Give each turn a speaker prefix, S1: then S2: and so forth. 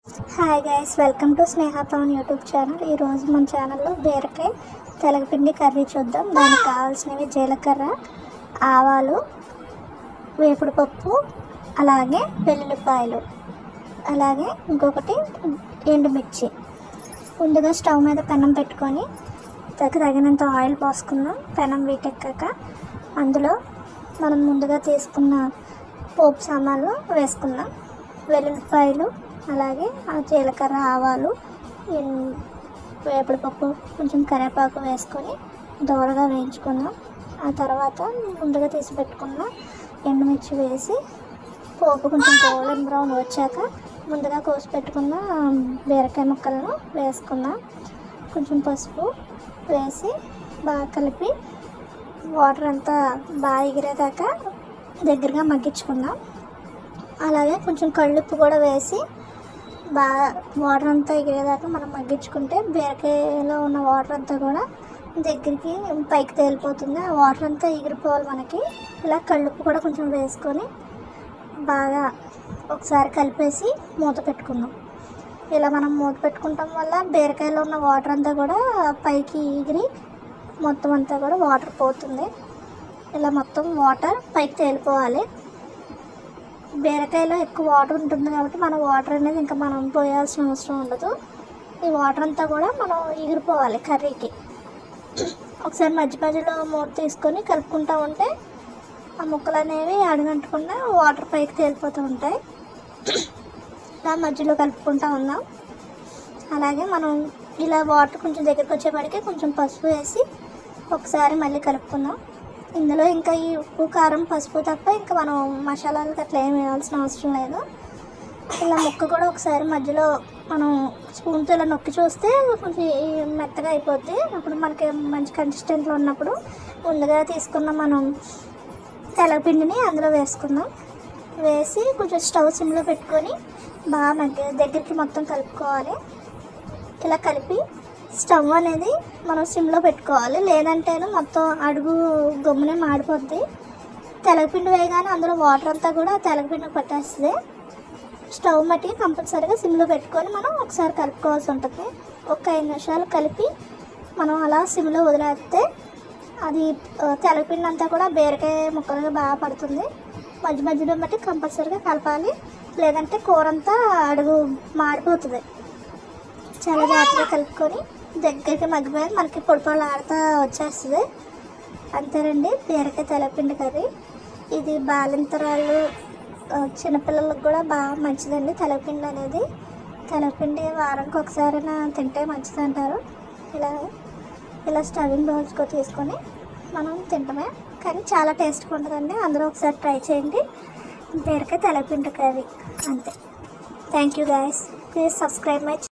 S1: Hi guys, welcome to Sneha Pawan YouTube channel. ఈరోజు మన ఛానల్లో బీరకాయ తెలగపిండి కర్రీ చూద్దాం. దానికి కావాల్సినవి జీలకర్ర, ఆవాలు, వేపుడు పప్పు, అలాగే వెల్లుల్లిపాయలు, అలాగే ఇంకొకటి ఎండుమిర్చి. ముందుగా స్టవ్ మీద పెనం పెట్టుకొని తగినంత ఆయిల్ పోసుకుందాం. పెనం వీటెక్కాక అందులో మనం ముందుగా తీసుకున్న పోపు సామాన్లు వేసుకుందాం. వెల్లుల్లిపాయలు, అలాగే జీలకర్ర, ఆవాలు, వేపుడు పప్పు, కొంచెం కరివేపాకు వేసుకొని దోరగా వేయించుకుందాం. ఆ తర్వాత ముందుగా తీసి పెట్టుకున్న ఎండుమిర్చి వేసి పోపు కొంచెం గోల్డెన్ బ్రౌన్ వచ్చాక ముందుగా కోసి పెట్టుకున్న బీరకాయ ముక్కలను వేసుకుందాం. కొంచెం పసుపు వేసి బాగా కలిపి వాటర్ అంతా బాగా ఎగిరేదాకా దగ్గరగా మగ్గించుకుందాం. అలాగే కొంచెం కళ్ళుప్పు కూడా వేసి బాగా వాటర్ అంతా ఎగిరేదాకా మనం మగ్గించుకుంటే బీరకాయలో ఉన్న వాటర్ అంతా కూడా దగ్గరికి పైకి తేలిపోతుంది. ఆ వాటర్ అంతా ఎగిరిపోవాలి మనకి. ఇలా కళ్ళుప్పు కూడా కొంచెం వేసుకొని బాగా ఒకసారి కలిపేసి మూత పెట్టుకుందాం. ఇలా మనం మూత పెట్టుకుంటాం వల్ల బీరకాయలో ఉన్న వాటర్ అంతా కూడా పైకి ఎగిరి మొత్తం అంతా కూడా వాటర్ పోతుంది. ఇలా మొత్తం వాటర్ పైకి తేలిపోవాలి. బీరకాయలో ఎక్కువ వాటర్ ఉంటుంది కాబట్టి మనం వాటర్ అనేది ఇంకా మనం పోయాల్సిన అవసరం ఉండదు. ఈ వాటర్ అంతా కూడా మనం ఎగిరిపోవాలి కర్రీకి. ఒకసారి మధ్య మధ్యలో మూత తీసుకొని కలుపుకుంటూ ఉంటే ఆ ముక్కలు అనేవి అడుగంటకుండా వాటర్ పైకి తేలిపోతూ ఉంటాయి. ఇలా మధ్యలో కలుపుకుంటూ ఉందాం. అలాగే మనం ఇలా వాటర్ కొంచెం దగ్గరికి వచ్చేపడికి కొంచెం పసుపు వేసి ఒకసారి మళ్ళీ కలుపుకుందాం. ఇందులో ఇంకా ఈ ఉప్పు, కారం, పసుపు తప్ప ఇంకా మనం మసాలాలకు అట్లా ఏమి వేయాల్సిన అవసరం లేదు. ఇలా ముక్క కూడా ఒకసారి మధ్యలో మనం స్పూన్తో ఇలా నొక్కి చూస్తే కొంచెం మెత్తగా అయిపోద్ది. అప్పుడు మనకి మంచి కన్సిస్టెంట్లో ఉన్నప్పుడు ముందుగా తీసుకున్న మనం తెలగపిండిని అందులో వేసుకుందాం. వేసి కొంచెం స్టవ్ సిమ్లో పెట్టుకొని బాగా దగ్గరికి మొత్తం కలుపుకోవాలి. ఇలా కలిపి స్టవ్ అనేది మనం సిమ్లో పెట్టుకోవాలి, లేదంటేనే మొత్తం అడుగు గమ్మునే మాడిపోద్ది. తెలగపిండి వేయగానే అందులో వాటర్ అంతా కూడా తెలగపిండి పట్టేస్తుంది. స్టవ్ మట్టి కంపల్సరీగా సిమ్లో పెట్టుకొని మనం ఒకసారి కలుపుకోవాల్సి ఉంటుంది. ఒక 5 నిమిషాలు కలిపి మనం అలా సిమ్లో వదిలేస్తే అది తెలగపిండి అంతా కూడా బీరకాయ ముక్కలుగా బాగా పడుతుంది. మధ్య మధ్యలో బట్టి కంపల్సరీగా కలపాలి, లేదంటే కూర అంతా అడుగు మాడిపోతుంది. చాలా జాగ్రత్తగా కలుపుకొని దగ్గరికి మగ్గిపోయి మనకి పొడిపొడి ఆడుతూ వచ్చేస్తుంది. అంతేనండి బీరకాయ తెలగపిండి కర్రీ. ఇది బాలింతరాళ్ళు, చిన్నపిల్లలకు కూడా బాగా మంచిదండి తెలగపిండి అనేది. తెలగపిండి వారానికి ఒకసారైనా తింటే మంచిది అంటారు. ఇలా స్టవింగ్ బౌల్స్కో తీసుకొని మనం తింటమే, కానీ చాలా టేస్ట్గా ఉంటుందండి. అందరూ ఒకసారి ట్రై చేయండి. బీరకాయ తెలగపిండి కర్రీ అంతే. Thank you guys. Please subscribe my